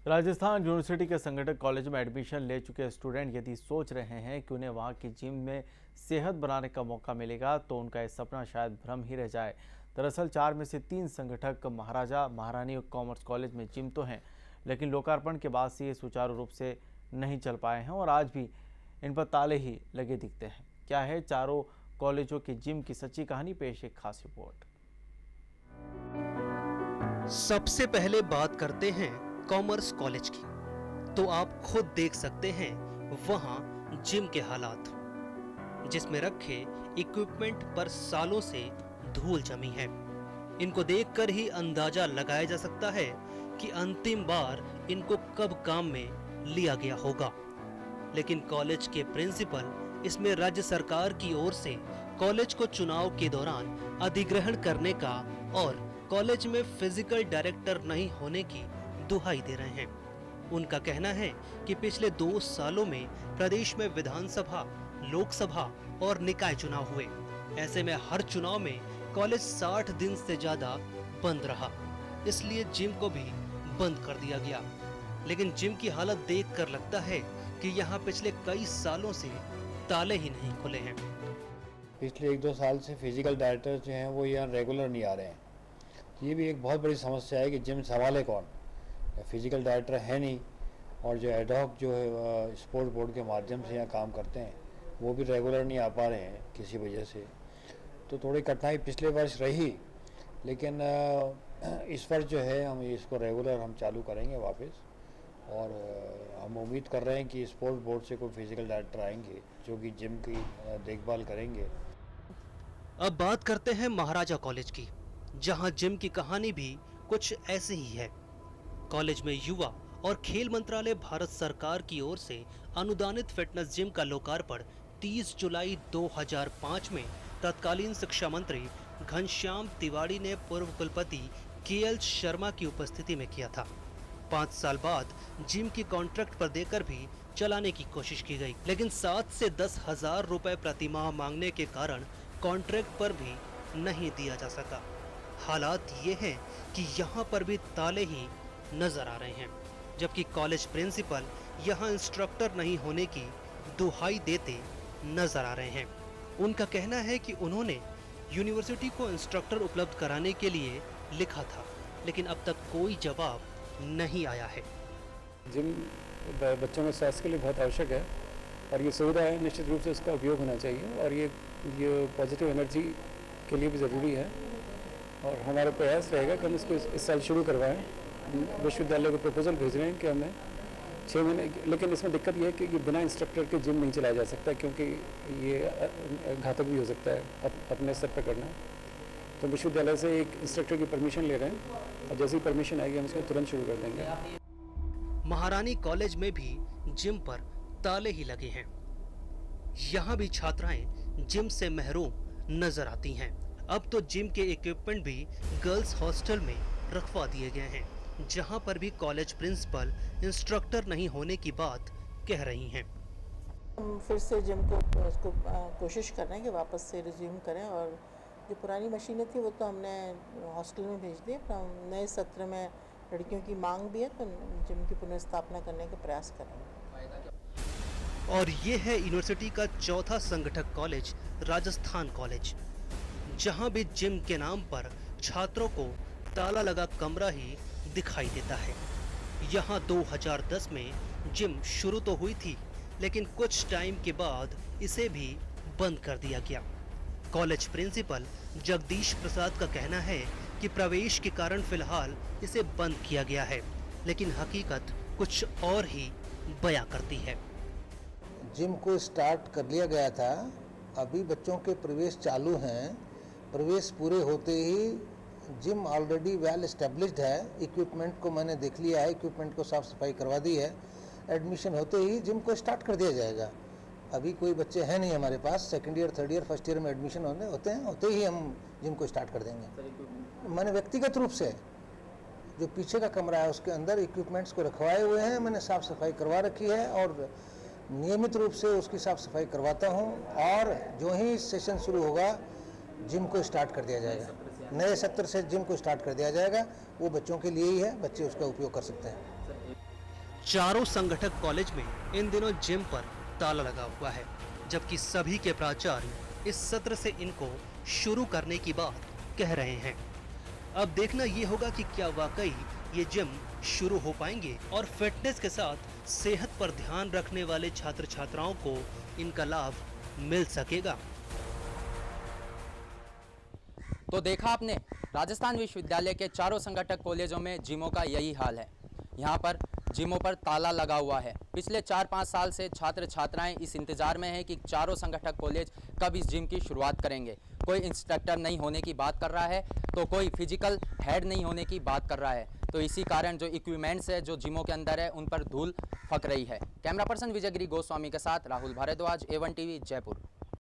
Rajasthan university के संगठक college में एडमिशन ले चुके स्टूडेंट यदि सोच रहे हैं कि उन्हें वहां की जिम में सेहत बनाने का मौका मिलेगा तो उनका यह सपना शायद भ्रम ही रह जाए। दरअसल 4 में से 3 संगठक महाराजा महारानी कॉमर्स कॉलेज में जिम तो हैं, लेकिन लोकार्पण के बाद से ये सुचारू रूप से नहीं चल पाए हैं और आज भी इन पर ताले ही लगे दिखते हैं। क्या है चारों कॉलेजों की जिम की सच्ची कहानी, पेश एक खास रिपोर्ट। सबसे पहले बात करते हैं कॉमर्स कॉलेज की, तो आप खुद देख सकते हैं वहां जिम के हालात, जिसमें रखे इक्विपमेंट पर सालों से धूल जमी है। इनको देखकर ही अंदाजा लगाया जा सकता है कि अंतिम बार इनको कब काम में लिया गया होगा। लेकिन कॉलेज के प्रिंसिपल इसमें राज्य सरकार की ओर से कॉलेज को चुनाव के दौरान अधिग्रहण करने का और कॉलेज में फिजिकल डायरेक्टर नहीं होने की दुहाई दे रहे हैं। उनका कहना है कि पिछले 2 सालों में प्रदेश में विधानसभा, लोकसभा और निकाय चुनाव हुए। ऐसे में हर चुनाव में कॉलेज 60 दिन से ज्यादा बंद रहा, इसलिए जिम को भी बंद कर दिया गया। लेकिन जिम की हालत देखकर लगता है कि यहाँ पिछले कई सालों से ताले ही नहीं खुले हैं। पिछले 1-2 साल से फिजिकल डायरेक्टर जो हैं वो यहाँ रेगुलर नहीं आ रहे हैं। ये भी एक बहुत बड़ी समस्या है कि जिम संभाले कौन, फिजिकल डायरेक्टर है नहीं, और जो एडहॉक जो है स्पोर्ट्स बोर्ड के माध्यम से यहाँ काम करते हैं वो भी रेगुलर नहीं आ पा रहे हैं किसी वजह से। तो थोड़ी कठिनाई पिछले वर्ष रही, लेकिन इस वर्ष जो है हम इसको रेगुलर हम चालू करेंगे वापस, और हम उम्मीद कर रहे हैं कि स्पोर्ट्स बोर्ड से कोई फिजिकल डायरेक्टर आएंगे जो कि जिम की देखभाल करेंगे। अब बात करते हैं महाराजा कॉलेज की, जहां जिम की कहानी भी कुछ ऐसी ही है। कॉलेज में युवा और खेल मंत्रालय भारत सरकार की ओर से अनुदानित फिटनेस जिम का लोकार्पण 30 जुलाई 2005 में तत्कालीन शिक्षा मंत्री घनश्याम तिवारी ने पूर्व कुलपति KL शर्मा की उपस्थिति में किया था। 5 साल बाद जिम की कॉन्ट्रैक्ट पर देकर भी चलाने की कोशिश की गई, लेकिन 7 से 10 हजार रुपए प्रति माह मांगने के कारण कॉन्ट्रैक्ट पर भी नहीं दिया जा सका। हालात ये हैं कि यहाँ पर भी ताले ही नजर आ रहे हैं, जबकि कॉलेज प्रिंसिपल यहाँ इंस्ट्रक्टर नहीं होने की दुहाई देते नजर आ रहे हैं। उनका कहना है कि उन्होंने यूनिवर्सिटी को इंस्ट्रक्टर उपलब्ध कराने के लिए लिखा था, लेकिन अब तक कोई जवाब नहीं आया है। जिम बच्चों में स्वास्थ्य के लिए बहुत आवश्यक है और ये सुविधा है, निश्चित रूप से इसका उपयोग होना चाहिए, और ये पॉजिटिव एनर्जी के लिए भी ज़रूरी है। और हमारा प्रयास रहेगा कि हम इसको इस साल शुरू करवाएं। विश्वविद्यालय को प्रपोजल भेज रहे हैं कि हमें 6 महीने, लेकिन इसमें दिक्कत यह है कि ये बिना इंस्ट्रक्टर के जिम नहीं चलाया जा सकता, क्योंकि ये घातक भी हो सकता है अपने स्तर पर करना। तो विश्वविद्यालय से एक इंस्ट्रक्टर की परमिशन ले रहे हैं, और जैसी परमिशन आएगी हम इसको तुरंत शुरू कर देंगे। महारानी कॉलेज में भी जिम पर ताले ही लगे हैं। यहाँ भी छात्राएं जिम से महरूम नजर आती हैं। अब तो जिम के इक्विपमेंट भी गर्ल्स हॉस्टल में रखवा दिए गए हैं, जहाँ पर भी कॉलेज प्रिंसिपल इंस्ट्रक्टर नहीं होने की बात कह रही हैं। हम फिर से जिम को उसको कोशिश कर रहे हैं कि वापस से रिज्यूम करें, और जो पुरानी मशीनें थी वो तो हमने हॉस्टल में भेज दी। नए सत्र में लड़कियों की मांग भी है, तो जिम की पुनर्स्थापना करने का प्रयास करेंगे। और ये है यूनिवर्सिटी का चौथा संगठक कॉलेज, राजस्थान कॉलेज, जहां भी जिम के नाम पर छात्रों को ताला लगा कमरा ही दिखाई देता है। यहाँ 2010 में जिम शुरू तो हुई थी, लेकिन कुछ टाइम के बाद इसे भी बंद कर दिया गया। कॉलेज प्रिंसिपल जगदीश प्रसाद का कहना है कि प्रवेश के कारण फिलहाल इसे बंद किया गया है, लेकिन हकीकत कुछ और ही बयां करती है। जिम को स्टार्ट कर लिया गया था, अभी बच्चों के प्रवेश चालू हैं। प्रवेश पूरे होते ही जिम ऑलरेडी वेल एस्टेब्लिश्ड है। इक्विपमेंट को मैंने देख लिया है, इक्विपमेंट को साफ सफाई करवा दी है। एडमिशन होते ही जिम को स्टार्ट कर दिया जाएगा। अभी कोई बच्चे हैं नहीं हमारे पास, second year, third year, first year में एडमिशन होते ही हम जिम को स्टार्ट कर देंगे। मैंने व्यक्तिगत रूप से जो पीछे का कमरा है उसके अंदर इक्विपमेंट्स को रखवाए हुए हैं, मैंने साफ़ सफाई करवा रखी है और नियमित रूप से उसकी साफ़ सफाई करवाता हूं, और जो ही सेशन शुरू होगा जिम को स्टार्ट कर दिया जाएगा। नए सत्र से जिम को स्टार्ट कर दिया जाएगा। वो बच्चों के लिए ही है, बच्चे उसका उपयोग कर सकते हैं। चारों संगठक कॉलेज में इन दिनों जिम पर ताला लगा हुआ है, जबकि सभी के प्राचार्य इस सत्र से इनको शुरू करने की बात कह रहे हैं। अब देखना ये होगा कि क्या वाकई ये जिम शुरू हो पाएंगे और फिटनेस के साथ सेहत पर ध्यान रखने वाले छात्र छात्राओं को इनका लाभ मिल सकेगा। तो देखा आपने, राजस्थान विश्वविद्यालय के चारों संगठक कॉलेजों में जिमों का यही हाल है। यहाँ पर जिमों पर ताला लगा हुआ है। पिछले 4-5 साल से छात्र छात्राएं इस इंतजार में हैं कि चारों संगठक कॉलेज कब इस जिम की शुरुआत करेंगे। कोई इंस्ट्रक्टर नहीं होने की बात कर रहा है, तो कोई फिजिकल हेड नहीं होने की बात कर रहा है। तो इसी कारण जो इक्विपमेंट्स है जो जिमों के अंदर है, उन पर धूल फक रही है। कैमरा पर्सन विजयगिरी गोस्वामी के साथ राहुल भारद्वाज, A1 TV, जयपुर।